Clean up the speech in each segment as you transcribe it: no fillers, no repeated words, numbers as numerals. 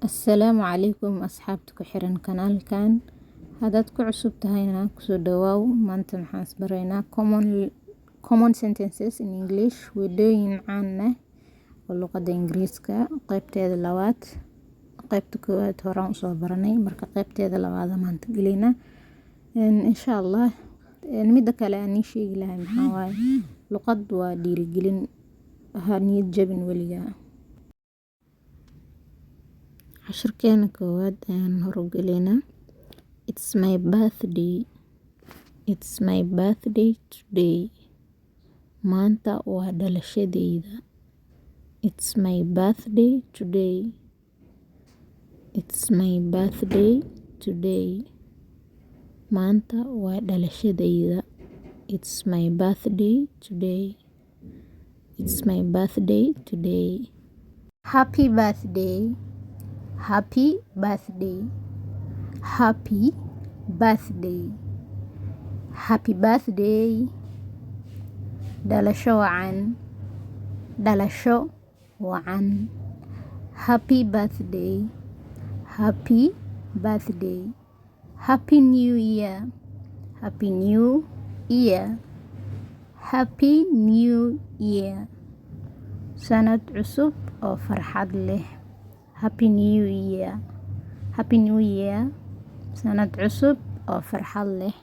Assalaamu calaykum asxaabta ku xiran kanaalkan. Haddaad ku cusub tahayna kusoo dhawaaw. Maanta maxaan isbaraynaa common sentences in English, weedooyin caan ah oo luqadda Ingiriiska. Qaybteeda labaad, qaybta koowaad horaan usoo baranay, marka qaybteeda labaad maanta gelina insha Allah. Midda kale aan ii sheegi lahay maxaa waaye, luqad waa dhiirigelin, ha niyad jabin weligaa. Cashirkeena koowaad ayaan horugelinaa. It's my birthday. It's my birthday today. Maanta waa dhalashadeyda. It's my birthday today. It's my birthday today. Maanta waa dhalashadeyda. It's my birthday today. It's my birthday today. Happy birthday. Happy birthday. Happy birthday. Happy birthday. Dhalasho wacan. Dhalasho wacan. Happy birthday. Happy birthday. Happy New Year. Happy New Year. Happy New Year. Sanad cusub oo farxad leh. Happy New Year. Happy New Year. Sanad cusub oo farxad leh.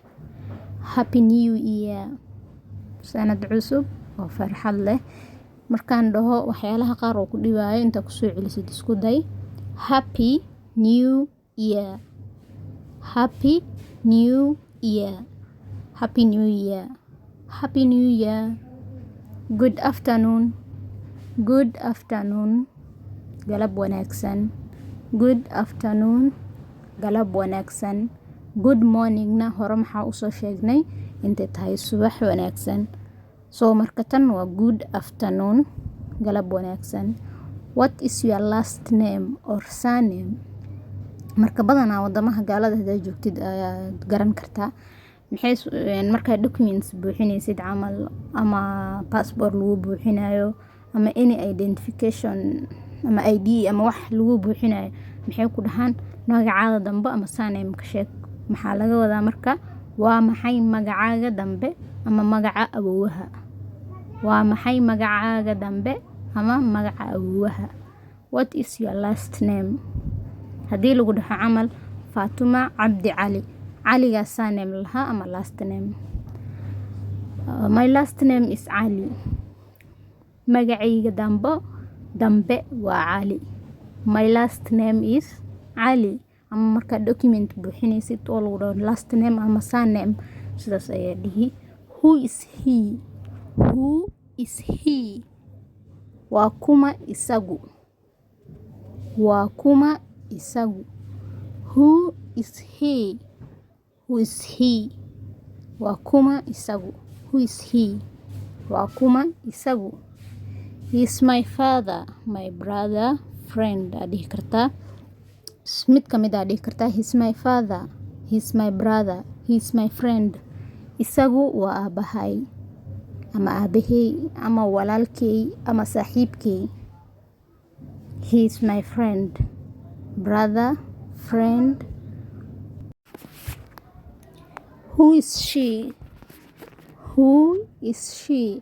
Happy New Year. Sanad cusub oo farxad leh. Markaan dhaho waxyaalaha qaar oo ku dhibaayo inta ku soo celisid isku day. Happy New Year. Happy New Year. Happy New Year. Happy New Year. Good afternoon. Good afternoon. Galab wanaagsan. Good afternoon. Galab wanaagsan. Good morning na hore maxaa usoo sheegnay intay tahay subax wanaagsan. So marka tan waa good afternoon. Galab wanaagsan. What is your last name or surname? Marka badanaa wadamaha gaalada hadaa joogtid ayaad garan kartaa. Markaa documents buuxinaysid camal, ama passport lagu buuxinayo, ama any identification ama ID ama wax lagu buuxinayo, maxay ku dhahaan magacaaga dambe ama surname ka sheeg. Maxaa laga wadaa marka? Waa maxay magacaaga dambe ama magaca awoowaha? Waa maxay magacaaga dambe ama magaca awoowaha? What is your last name? Haddii lagu dhaho camal Fatuma Cabdi Cali, caligaa surname lahaa ama last name. My last name is Ali. Magacayga dambe waa Ali. My last name is Ali. Ama marka document buuxinaysid oo lagu dhaho last name ama surname, sidaas ayaa dhihi. Who is he? Who is he? Waa kuma isagu. Waa kuma isagu. Who is he? Who is he? Waa kuma isagu. Who is he? Waa kuma isagu. He is my father, my brother, friend. Adhihi kartaa. Mid kamid adhihi kartaa. He is my father. He is my brother. He is my friend. Isagu waa aabahay, ama aabahey, ama walaalkey, ama saaxiibkey. He is my friend. Brother, friend. Who is she? Who is she?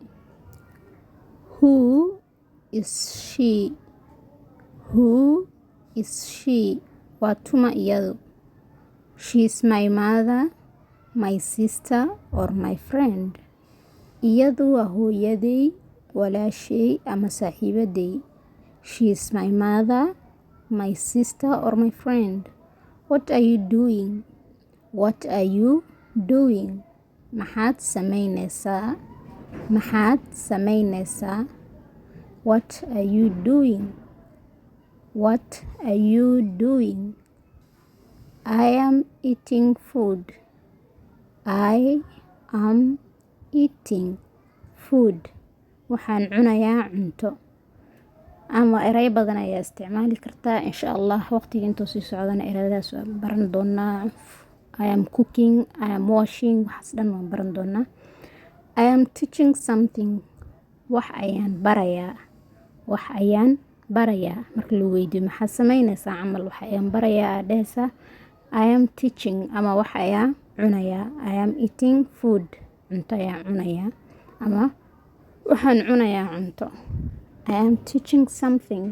Who is she? Who is she? Waa tuma iyadu. She is my mother, my sister, or my friend. Iyadu waa hooyaday, walaashay, ama saaxiibaday. She is my mother, my sister, or my friend. What are you doing? What are you doing? Maxaad samaynaysaa? Maxaad samaynaysaa? What are you doing? What are you doing? I am eating food. I am eating food. Waxaan cunayaa cunto. Ama eray badan ayaa isticmaali kartaa. Insha Allah waqtiga intuu sii socdana erayadaas waan baran doonaa. I am cooking. I am washing. Waxaas dhan waan baran doonaa. I am teaching something. Wax ayaan barayaa. Wax ayaan barayaa marka la weydiyo maxaa samaynaysaa camal waxa ayaan barayaa aa dhehaysaa I am teaching ama waxa ayaan cunayaa. I am eating food, cunto ayaan cunayaa ama waxaan cunayaa cunto. I am teaching something.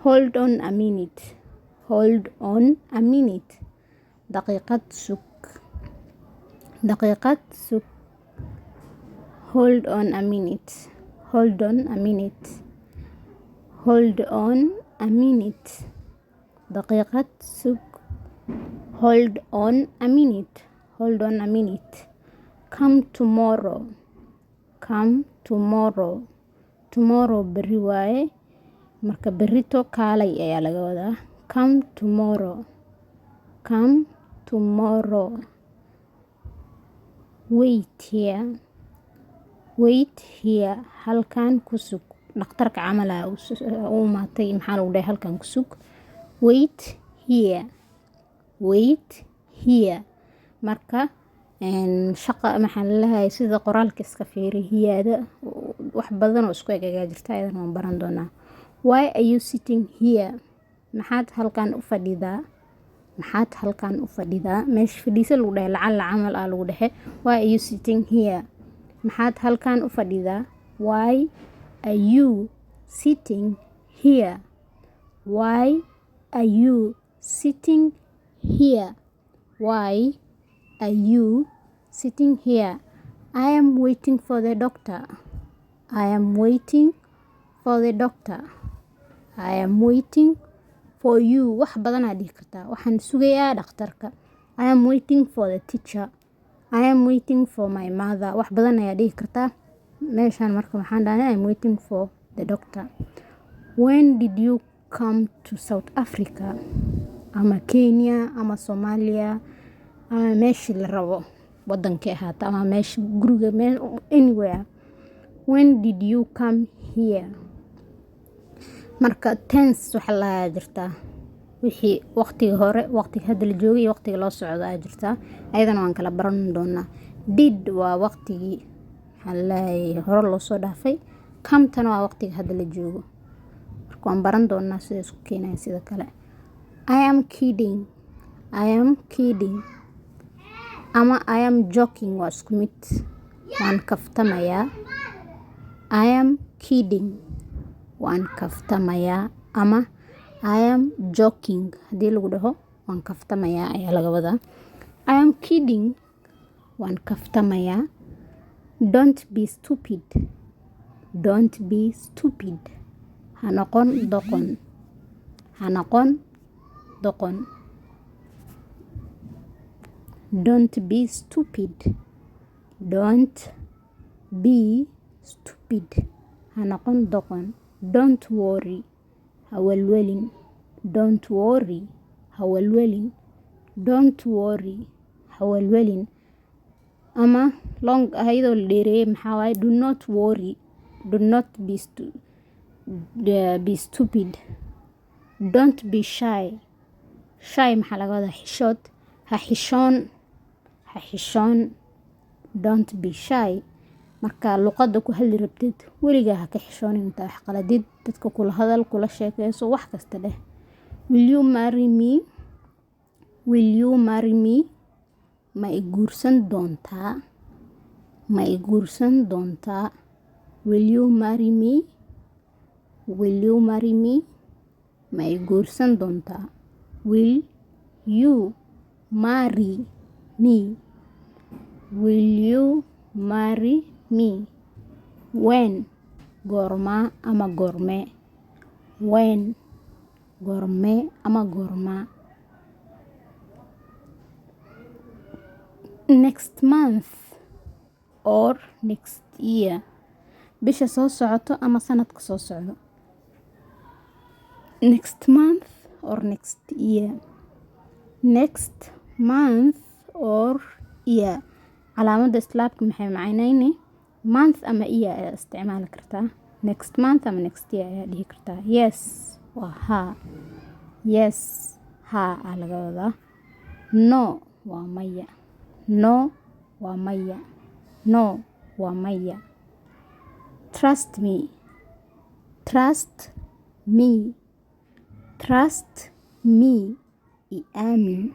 Hold on a minute. Hold on a minute. daqiiqad sug. daqiiqad sug. Hold on a minute. Hold on a minute. Hold on a minute. daqiiqad sug. Hold on a minute. Hold on a minute. Come tomorrow. Come tomorrow. Tomorrow berri waaye, marka berrito kaalay ayaa laga wadaa. Come tomorrow. Come tomorrow. Wait here. Wait here. halkan ku sug. dhakhtarka camala u maatay maxaa lagu dhahay halkan ku sug. Wait here. Wait here. marka shaqa maxaa lalahay sida qoraalka iska fiiri hiyaada wax badan oo isku egagaa jirta ayadana waan baran doonaa. Why are you sitting here? maxaad halkan u fadhidaa? maxaad halkan u fadhidaa? meesha fadhiisa lagu dhahay lacala camal aa lagu dhahay. Why are you sitting here? maxaad halkan u fadhidaa? Why are you sitting here? Why are you sitting here? Why are you sitting here? I am waiting for the doctor. I am waiting for the doctor. I am waiting for you. wax badan aad dhihi kartaa. waxaan sugayaa dhakhtarka. I am waiting for the teacher. I am waiting for my mother. wax badan ayaa dhihi kartaa. meeshaan marka waxaan dhahnay I am waiting for the doctor. When did you come to South Africa? ama Kenya ama Somalia ama meeshii la rabo wadankii ahaata ama meesha guriga anywhere. When did you come here? marka tense waxa la jirtaa wixii waqtiga hore, waqtiga hadda la joogay iyo waqtiga loo socdo ay jirtaa. ayadana waan kala baran doonaa. Did waa waqtigii halay hore loo soo dhaafay. Come tan waa waqtiga hadda la joogo. marka waan baran doonaa sida isku keenay sida kale. I am kidding. I am kidding. ama I am joking waa isku mid. waan kaftamayaa. I am kidding. waan kaftamayaa ama I am joking haddii lagu dhaho waan kaftamayaa ayaa laga wadaa. I am kidding. waan kaftamayaa. Don't be stupid. Don't be stupid. ha noqon doqon. ha noqon doqon. Don't be stupid. Don't be stupid. ha noqon doqon. Don't worry. ha walwalin. Don't worry. ha walwalin. Don't worry. ha walwalin. ama long ayadoo la dheereeyay maxaa waaye do not worry. Do not be stupid. Don't be shy. Shy maxaa laga wadaa xishood. ha xishoon. ha xishoon. Don't be shy. marka luqadda ku hadli rabtid weligaa ha ka xishoonin intaa wax qaladid. dadka kula hadal kula sheekayso wax kasta dheh. Will you marry me? Will you marry me? ma i guursan doontaa? ma i guursan doontaa? Will you marry me? Will you marry me? ma i guursan doontaa? Will you marry me? Will you marry me? When goorma ama goorme. When goorme ama goorma. Next month or next year. bisha soo socoto ama sanadka soo socdo. Next month or next year. Next month or year. calaamada islaabka maxay macaynayni month ama year ayaa isticmaali kartaa. Next month ama next year ayaa dhihi kartaa. Yes waa ha. Yes ha aa laga wadaa. No waa maya. No waa maya. No waa maya. Trust me. Trust me. Trust me. I-amin.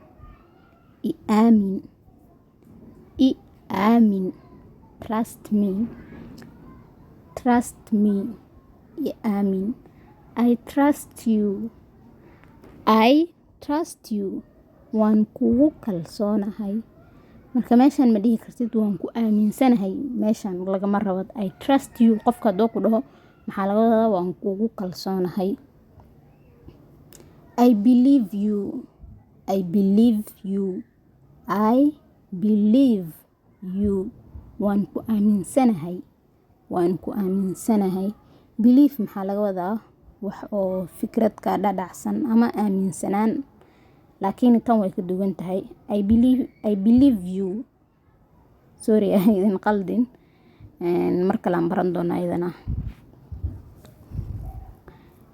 I-amin. I-amin. Trust me. Trust me. I-amin. I trust you. I trust you. Waan kugu kalsoonahay. Marka meeshan ma dhihi kartid waan ku aaminsanahay. Meeshan lagama rabo I trust you. Qofka haduu ku dhaho maxaa laga wadaa waan kugu kalsoonahay. I believe you. I believe you. I believe you. Waan ku aaminsanahay. Waan ku aaminsanahay. Belief maxaa laga wadaa wax oo fikrad ka dhadhacsan ama aaminsanaan. Laakiin tan way ka duwan tahay. I believe you. Sorry idin qaldin. Marka la baran doona ayadana.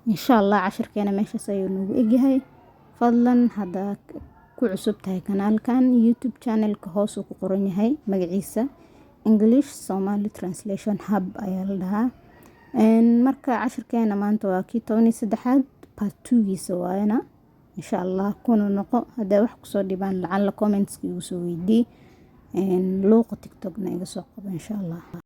Insha Allah cashirkeena meeshaas ayuu nagu egyahay. Fadlan hadda ku cusub tahay kanaalkan YouTube channelka hoos uu ku qoran yahay magaciisa English Somali Translation Hub ayaa la dhahaa. Marka cashirkeena maanta waa kii 13aad part 2giisa waayana. Insha Allah kuna noqo hadda wax ku soo dhibaan lacala comments-ki ugu soo weydii luuqa TikTok na iga soo qabo insha Allah.